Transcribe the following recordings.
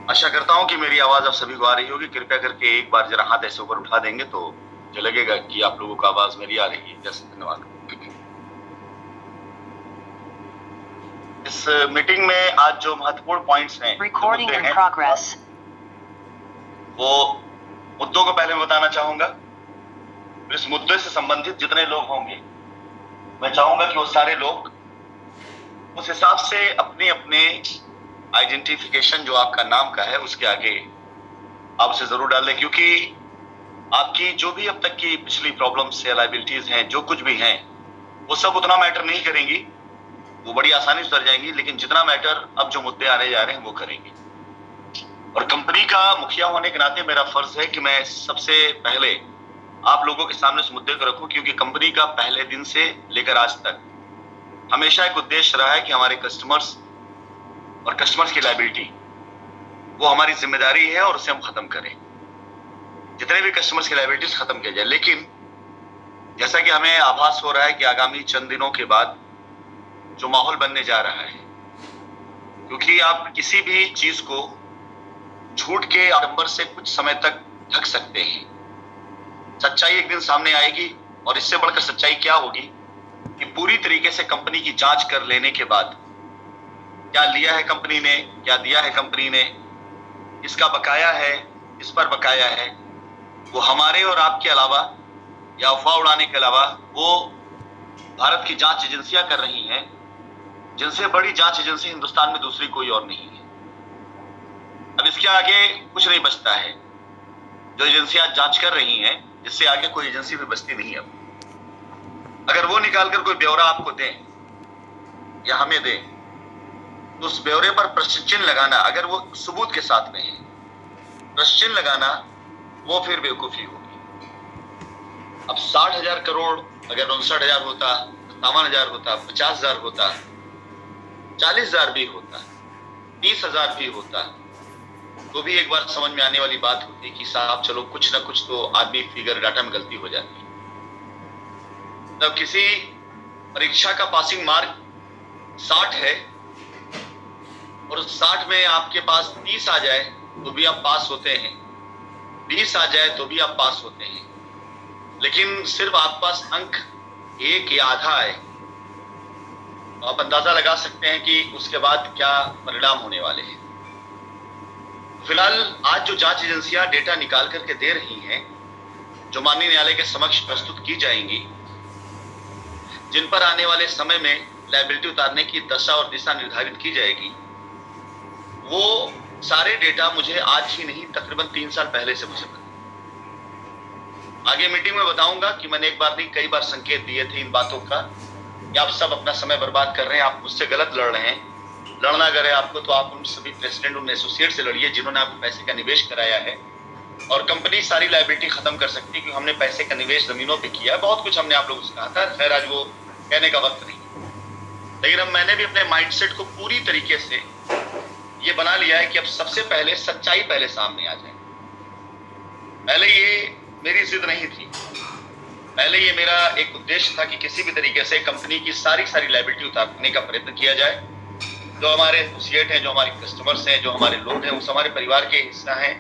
आशा करता हूं कि मेरी आवाज आप सभी को आ रही होगी। कृपया करके एक बार जरा हाथ ऐसे ऊपर उठा देंगे तो मुझे लगेगा कि आप लोगों को आवाज मेरी आ रही है। जैसे धन्यवाद। इस मीटिंग में आज जो महत्वपूर्ण पॉइंट्स हैं, Recording in progress. वो मुद्दों को पहले मैं बताना चाहूंगा। इस मुद्दे से संबंधित जितने लोग होंगे, मैं चाहूंगा कि वो सारे लोग उस हिसाब से अपने अपने आइडेंटिफिकेशन जो आपका नाम का है उसके आगे आप उसे जरूर डाल दें, क्योंकि आपकी जो भी अब तक की पिछली प्रॉब्लम्स या लायबिलिटीज हैं, जो कुछ भी हैं, वो सब उतना मैटर नहीं करेंगी, वो बड़ी आसानी से उतर जाएंगी। लेकिन जितना मैटर अब जो मुद्दे आने जा रहे हैं वो करेंगे। और कंपनी का मुखिया होने के नाते मेरा फर्ज है कि मैं सबसे पहले आप लोगों के सामने इस मुद्दे को रखूं, क्योंकि कंपनी का पहले दिन से लेकर आज तक हमेशा एक उद्देश्य रहा है कि हमारे कस्टमर्स और कस्टमर्स की लायबिलिटी वो हमारी जिम्मेदारी है और उसे हम खत्म करें, जितने भी कस्टमर्स की लायबिलिटीज खत्म किया जाए। लेकिन जैसा कि हमें आभास हो रहा है कि आगामी चंद दिनों के बाद जो माहौल बनने जा रहा है, क्योंकि आप किसी भी चीज को झूठ के आडंबर से कुछ समय तक ढक सकते हैं, सच्चाई एक दिन सामने आएगी। और इससे बढ़कर सच्चाई क्या होगी कि पूरी तरीके से कंपनी की जांच कर लेने के बाद क्या लिया है कंपनी ने, क्या दिया है कंपनी ने, इसका बकाया है, इस पर बकाया है, वो हमारे और आपके अलावा या अफवाह उड़ाने के अलावा वो भारत की जांच एजेंसियां कर रही हैं, जिनसे बड़ी जांच एजेंसी हिंदुस्तान में दूसरी कोई और नहीं है। अब इसके आगे कुछ नहीं बचता है। जो एजेंसियां जांच कर रही हैं, इससे आगे कोई एजेंसी भी बचती नहीं है। अगर वो निकालकर कोई ब्यौरा आपको दें या हमें दें, तो उस ब्यौरे पर प्रश्न चिन्ह लगाना, अगर वो सबूत के साथ में है, प्रश्न चिन्ह लगाना वो फिर बेवकूफी होगी। अब 60,000 करोड़ अगर 59,000 होता, 57,000 होता, 50,000 होता, 40,000 भी होता, 30,000 भी होता, तो भी एक बार समझ में आने वाली बात होती कि साहब चलो कुछ ना कुछ तो आदमी फिगर डाटा में गलती हो जाती। तब किसी परीक्षा का पासिंग मार्क 60 है और उस 60 में आपके पास 30 आ जाए तो भी आप पास होते हैं, 20 आ जाए तो भी आप पास होते हैं। लेकिन सिर्फ आपके पास अंक 1 या आधा आए तो आप अंदाजा लगा सकते हैं कि उसके बाद क्या परिणाम होने वाले हैं। फिलहाल आज जो जांच एजेंसियां डेटा निकाल करके दे रही हैं, जो माननीय न्यायालय के समक्ष प्रस्तुत की जाएंगी, जिन पर आने वाले समय में लायबिलिटी उतारने की दशा और दिशा निर्धारित की जाएगी, वो सारे डेटा मुझे आज ही नहीं तकरीबन 3 साल पहले से मुझे पता। आगे मीटिंग में बताऊंगा कि मैंने एक बार नहीं कई बार संकेत दिए थे इन बातों का कि आप सब अपना समय बर्बाद कर रहे हैं, आप मुझसे गलत लड़ रहे हैं। लड़ना अगर है आपको तो आप उन सभी प्रेसिडेंट, उन एसोसिएट से लड़िए जिन्होंने आपको पैसे का निवेश कराया है, और कंपनी सारी लायबिलिटी खत्म कर सकती है, क्योंकि हमने पैसे का निवेश जमीनों पे किया। बहुत कुछ हमने आप लोगों से कहा था, खैर आज वो कहने का वक्त नहीं। लेकिन अब मैंने भी अपने माइंडसेट को पूरी तरीके से ये बना लिया है कि अब सबसे पहले सच्चाई पहले सामने आ जाए। पहले ये मेरी जिद नहीं थी, पहले ये मेरा एक उद्देश्य था कि किसी भी तरीके से कंपनी की सारी लायबिलिटी उतारने का प्रयत्न किया जाए। जो हमारे एसोसिएट हैं, जो हमारे कस्टमर्स हैं, जो हमारे लोग हैं, उस हमारे परिवार के हिस्सा हैं,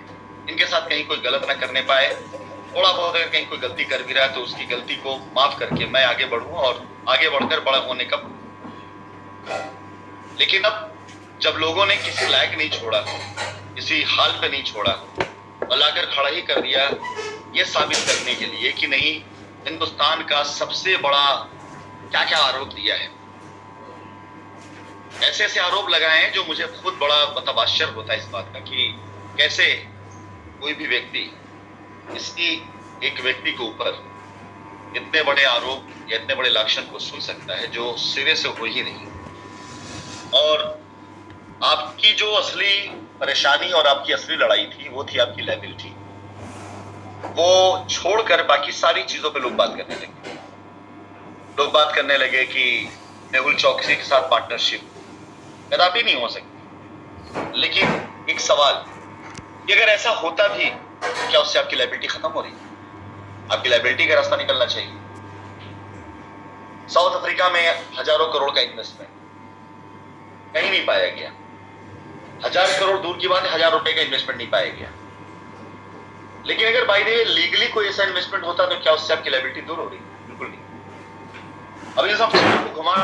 इनके साथ कहीं कोई गलत ना करने पाए। थोड़ा बहुत अगर कहीं कोई गलती कर भी रहा है तो उसकी गलती को माफ करके मैं आगे बढ़ूं और आगे बढ़कर बड़ा होने का। लेकिन अब जब लोगों ने किसी लायक नहीं छोड़ा, किसी हाल पे नहीं छोड़ा और लाकर खड़ा ही कर दिया, ये साबित करने के लिए कि नहीं हिंदुस्तान का सबसे बड़ा क्या क्या आरोप दिया है, ऐसे ऐसे आरोप लगाए हैं जो मुझे खुद बड़ा मतलब आश्चर्य होता है इस बात का कि कैसे कोई भी व्यक्ति किसी एक व्यक्ति के ऊपर इतने बड़े आरोप या इतने बड़े लांछन को सुन सकता है जो सिरे से हो ही नहीं। और आपकी जो असली परेशानी और आपकी असली लड़ाई थी वो थी आपकी लायबिलिटी। वो छोड़कर बाकी सारी चीजों पे लोग बात करने लगे। लोग बात करने लगे कि मेहुल चौकसी के साथ पार्टनरशिप कदापि नहीं हो सकती। लेकिन एक सवाल कि अगर ऐसा होता भी क्या उससे आपकी लायबिलिटी खत्म हो रही? आपकी लायबिलिटी का रास्ता निकलना चाहिए। साउथ अफ्रीका में हजारों करोड़ का इन्वेस्टमेंट कहीं नहीं पाया गया। 1000 करोड़ दूर की बात है, 1000 रुपए का इन्वेस्टमेंट नहीं पाया गया। लेकिन अगर बाय द वे लीगली कोई ऐसा इन्वेस्टमेंट होता तो क्या उससे आपकी लायबिलिटी दूर हो रही? बिल्कुल नहीं। अब इस को घुमा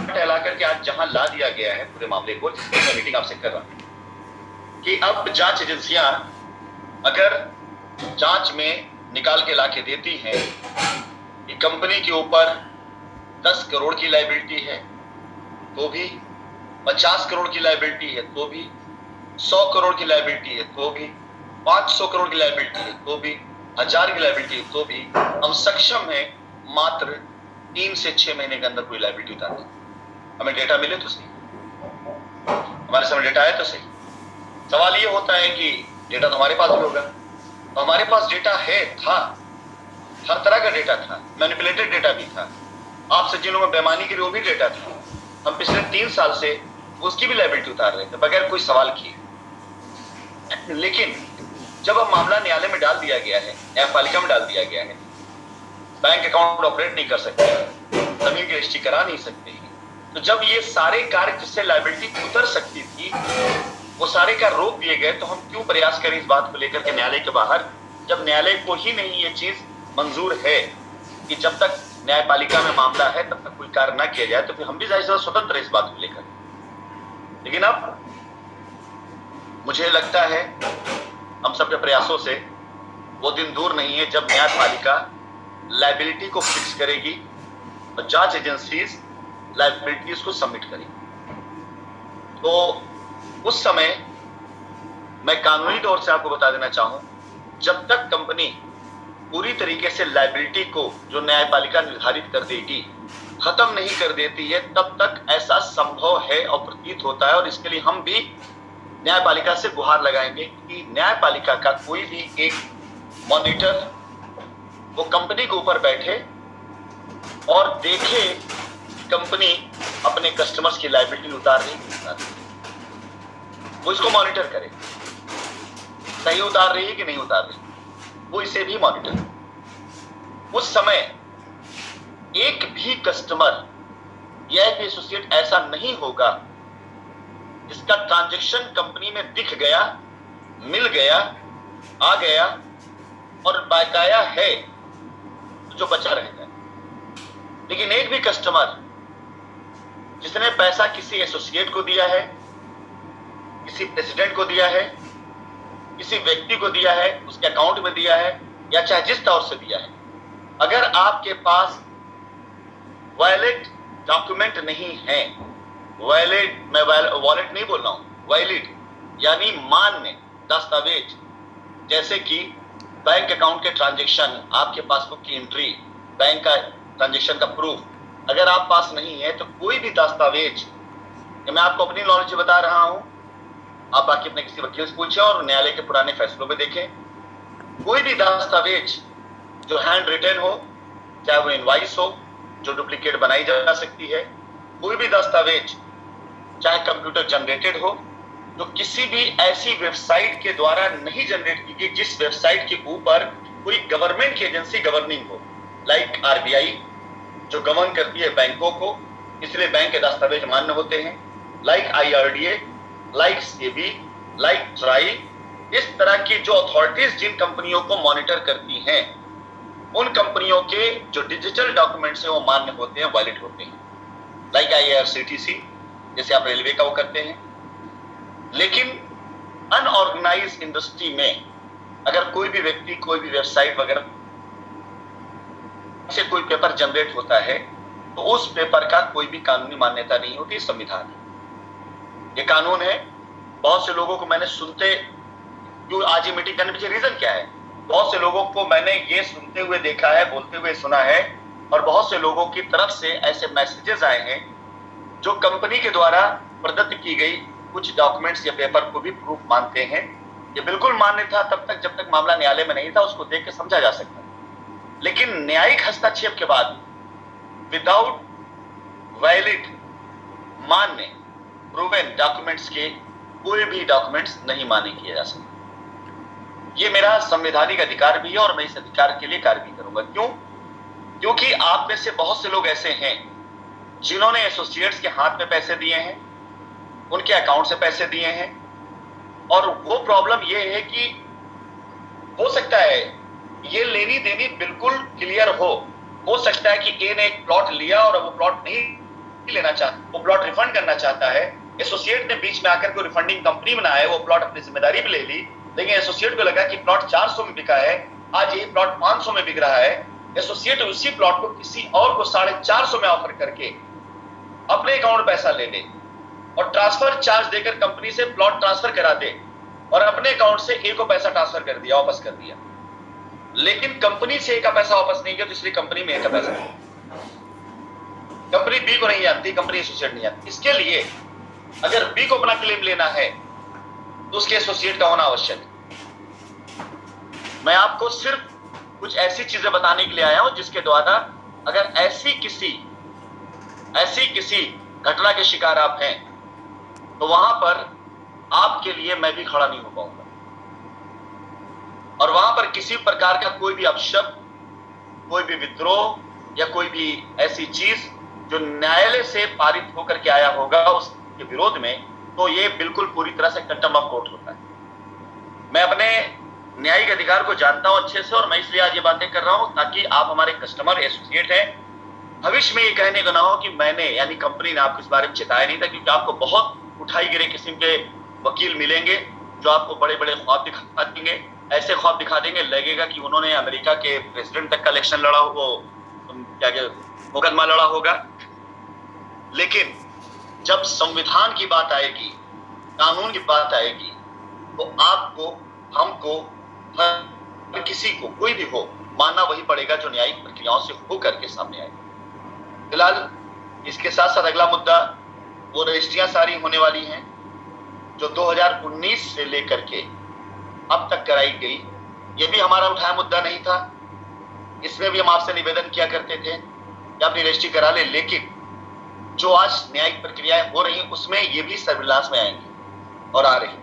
टहला करके आज जहां ला दिया गया है पूरे मामले को, जिसकी मैं मीटिंग आपसे कर रहा हूं, कि अब जांच एजेंसियां अगर जांच में निकाल के लाके देती हैं कि कंपनी के ऊपर 10 करोड़ की लायबिलिटी है तो भी, 50 करोड़ की लायबिलिटी है तो भी, 100 करोड़ की लायबिलिटी है तो भी, 500 करोड़ की लायबिलिटी है तो भी, 1000 की लायबिलिटी है तो भी, हम सक्षम हैं मात्र 3 से 6 महीने के अंदर कोई लायबिलिटी उतारने। हमें डेटा मिले तो सही, हमारे सामने डेटा है तो सही। सवाल ये होता है कि डेटा तो हमारे पास भी होगा, तो हमारे पास डेटा है, था, हर तरह का डेटा था, मैनिपुलेटेड डेटा भी था, आपसे जिन लोगों में बेईमानी की वो भी डेटा था। हम पिछले 3 साल से उसकी भी लायबिलिटी उतार रहे थे बगैर कोई सवाल किए। लेकिन जब अब मामला न्यायालय में डाल दिया गया है, न्यायपालिका में डाल दिया गया है, बैंक अकाउंट ऑपरेट नहीं कर सकते, जमीन की रजिस्ट्री करा नहीं सकते हैं, तो जब ये सारे कार्य जिससे लायबिलिटी उतर सकती थी वो सारे कार्य रोक दिए गए, तो हम क्यों प्रयास करें इस बात को लेकर के न्यायालय के बाहर, जब न्यायालय को ही नहीं ये चीज मंजूर है कि जब तक न्यायपालिका में मामला है तब तक कोई कार्य ना किया जाए, तो फिर हम भी जाहिर स्वतंत्र है इस बात को लेकर। लेकिन अब मुझे लगता है हम सबके प्रयासों से वो दिन दूर नहीं है जब न्यायपालिका लायबिलिटी को फिक्स करेगी और जांच एजेंसीज लायबिलिटीज को सबमिट करेगी। तो उस समय मैं कानूनी तौर से आपको बता देना चाहूं, जब तक कंपनी पूरी तरीके से लायबिलिटी को जो न्यायपालिका निर्धारित कर देगी खत्म नहीं कर देती है, तब तक ऐसा संभव है और प्रतीत होता है। और इसके लिए हम भी न्यायपालिका से गुहार लगाएंगे कि न्यायपालिका का कोई भी एक मॉनिटर वो कंपनी के ऊपर बैठे और देखे कंपनी अपने कस्टमर्स की लायबिलिटी उतार रही है, वो इसको मॉनिटर करे, सही उतार रही है कि नहीं उतार रही, वो इसे भी मॉनिटर। उस समय एक भी कस्टमर या एक एसोसिएट ऐसा नहीं होगा जिसका ट्रांजैक्शन कंपनी में दिख गया, मिल गया, आ गया और बकाया है जो बचा रहेगा। लेकिन एक भी कस्टमर जिसने पैसा किसी एसोसिएट को दिया है, किसी प्रेसिडेंट को दिया है, किसी व्यक्ति को दिया है, उसके अकाउंट में दिया है या चाहे जिस तौर से दिया है, अगर आपके पास वैलिड डॉक्यूमेंट नहीं है, वैलिड, मैं वॉलेट नहीं बोल रहा हूं, वैलिड यानी मान्य दस्तावेज, जैसे कि बैंक अकाउंट के ट्रांजैक्शन, आपके पासबुक की एंट्री, बैंक का ट्रांजैक्शन का प्रूफ अगर आप पास नहीं है, तो कोई भी दस्तावेज, मैं आपको अपनी नॉलेज से बता रहा हूं, आप बाकी अपने किसी वकील से पूछें और न्यायालय के पुराने फैसलों में देखें, कोई भी दस्तावेज जो हैंड रिटन हो, चाहे वो इनवाइस हो जो डुप्लीकेट बनाई जा सकती है, कोई भी दस्तावेज चाहे कंप्यूटर जनरेटेड हो, जो किसी भी ऐसी वेबसाइट के द्वारा नहीं जनरेट की गई जिस वेबसाइट के ऊपर कोई गवर्नमेंट की एजेंसी गवर्निंग हो, लाइक आरबीआई जो गवर्न करती है बैंकों को, इसलिए बैंक के दस्तावेज मान्य होते हैं, like IRDA, like SEBI, like try, इस तरह की जो अथॉरिटीज जिन कंपनियों को मॉनिटर करती हैं, उन कंपनियों के जो डिजिटल डॉक्यूमेंट्स हैं वो मान्य होते हैं, वैलिड होते हैं, लाइक आईआरसीटीसी जैसे आप रेलवे का वो करते हैं। लेकिन अनऑर्गेनाइज इंडस्ट्री में अगर कोई भी व्यक्ति, कोई भी वेबसाइट वगैरह से कोई पेपर जनरेट होता है, तो उस पेपर का कोई भी कानूनी मान्यता नहीं होती, संविधान है, ये कानून है। बहुत से लोगों को मैंने सुनते, क्यों आज ये मीटिंग करने पीछे रीजन क्या है, बहुत से लोगों को मैंने ये सुनते हुए देखा है, बोलते हुए सुना है, और बहुत से लोगों की तरफ से ऐसे मैसेजेस आए हैं जो कंपनी के द्वारा प्रदत्त की गई कुछ डॉक्यूमेंट्स या पेपर को भी प्रूफ मानते हैं। ये बिल्कुल मान्य था तब तक जब तक मामला न्यायालय में नहीं था, उसको देख के समझा जा सकता, लेकिन न्यायिक हस्तक्षेप के बाद विदाउट वैलिड, मान्य, प्रूवन डॉक्यूमेंट्स के कोई भी डॉक्यूमेंट्स नहीं मान्य किए जा सकते। ये मेरा संवैधानिक अधिकार भी है और मैं इस अधिकार के लिए कार्य भी करूंगा। क्यों? क्योंकि आप में से बहुत से लोग ऐसे हैं जिन्होंने एसोसिएट्स के हाथ में पैसे दिए हैं, उनके अकाउंट से पैसे दिए हैं, और वो प्रॉब्लम ये है कि हो सकता है ये लेनी देनी बिल्कुल क्लियर हो सकता है कि ए ने एक प्लॉट लिया और वो प्लॉट नहीं लेना चाहता, वो प्लॉट रिफंड करना चाहता है। एसोसिएट ने बीच में आकर को रिफंडिंग कंपनी बनाया, वो प्लॉट अपनी जिम्मेदारी भी ले ली, लेकिन एसोसिएट को लगा कि प्लॉट 400 में बिका है, आज ये प्लॉट 500 में बिक रहा है। एसोसिएट उसी प्लॉट को किसी और को 450 में ऑफर करके अपने अकाउंट पैसा ले ले और ट्रांसफर चार्ज देकर कंपनी से प्लॉट ट्रांसफर करा दे और अपने अकाउंट से ए को पैसा ट्रांसफर कर दिया, वापस कर दिया। लेकिन कंपनी से ए का पैसा वापस नहीं किया, तो इसलिए कंपनी में ए का पैसा नहीं, कंपनी बी को नहीं जानती, कंपनी एसोसिएट नहीं जानती। इसके लिए अगर बी को अपना क्लेम लेना है तो उसके एसोसिएट का होना आवश्यक है। मैं आपको सिर्फ कुछ ऐसी चीजें बताने के लिए आया हूं जिसके द्वारा अगर ऐसी किसी घटना के शिकार आप हैं तो वहां पर आपके लिए मैं भी खड़ा नहीं हो पाऊंगा, और वहां पर किसी प्रकार का कोई भी अपशब्द, कोई भी विद्रोह या कोई भी ऐसी चीज जो न्यायालय से पारित होकर के आया होगा उसके विरोध में, तो ये बिल्कुल पूरी तरह से कंटेम्प्ट ऑफ कोर्ट होता है। मैं अपने न्यायिक अधिकार को जानता हूं अच्छे से, और मैं इसलिए आज ये बातें कर रहा हूं ताकि आप हमारे कस्टमर एसोसिएट हैं, भविष्य में ये कहने को ना हो कि मैंने यानी कंपनी ने आपको इस बारे में चेताया नहीं था, क्योंकि आपको बहुत उठाई गिरे किस्म के वकील मिलेंगे जो आपको बड़े बड़े ख्वाब दिखा देंगे, ऐसे ख्वाब दिखा देंगे लगेगा कि उन्होंने अमेरिका के प्रेसिडेंट तक का इलेक्शन लड़ा, वो क्या मुकदमा लड़ा होगा। लेकिन जब संविधान की बात आएगी, कानून की बात आएगी, तो आपको, हमको, हर किसी को, कोई भी हो, मानना वही पड़ेगा जो न्यायिक प्रक्रियाओं से होकर के सामने आए। फिलहाल इसके साथ साथ अगला मुद्दा वो रजिस्ट्रियां सारी होने वाली हैं जो 2019 से लेकर के अब तक कराई गई। ये भी हमारा उठाया मुद्दा नहीं था, इसमें भी हम आपसे निवेदन किया करते थे कि अपनी रजिस्ट्री करा ले, लेकिन जो आज न्यायिक प्रक्रियाएं हो रही उसमें ये भी सर्विलांस में आएंगी और आ रही।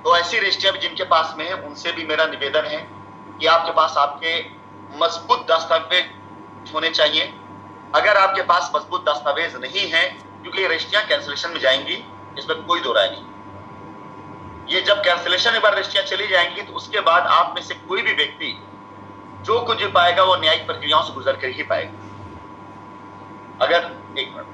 तो ऐसी रजिस्ट्रियां भी जिनके पास में है उनसे भी मेरा निवेदन है कि आपके पास आपके मजबूत दस्तावेज होने चाहिए। अगर आपके पास मजबूत दस्तावेज नहीं है, क्योंकि ये रजिस्ट्रियां कैंसिलेशन में जाएंगी, इसमें कोई दो राय नहीं। ये जब कैंसिलेशन में बार रजिस्ट्रियां चली जाएंगी तो उसके बाद आप में से कोई भी व्यक्ति जो कुछ भी पाएगा वो न्यायिक प्रक्रियाओं से गुजर कर ही पाएगा। अगर एक मिनट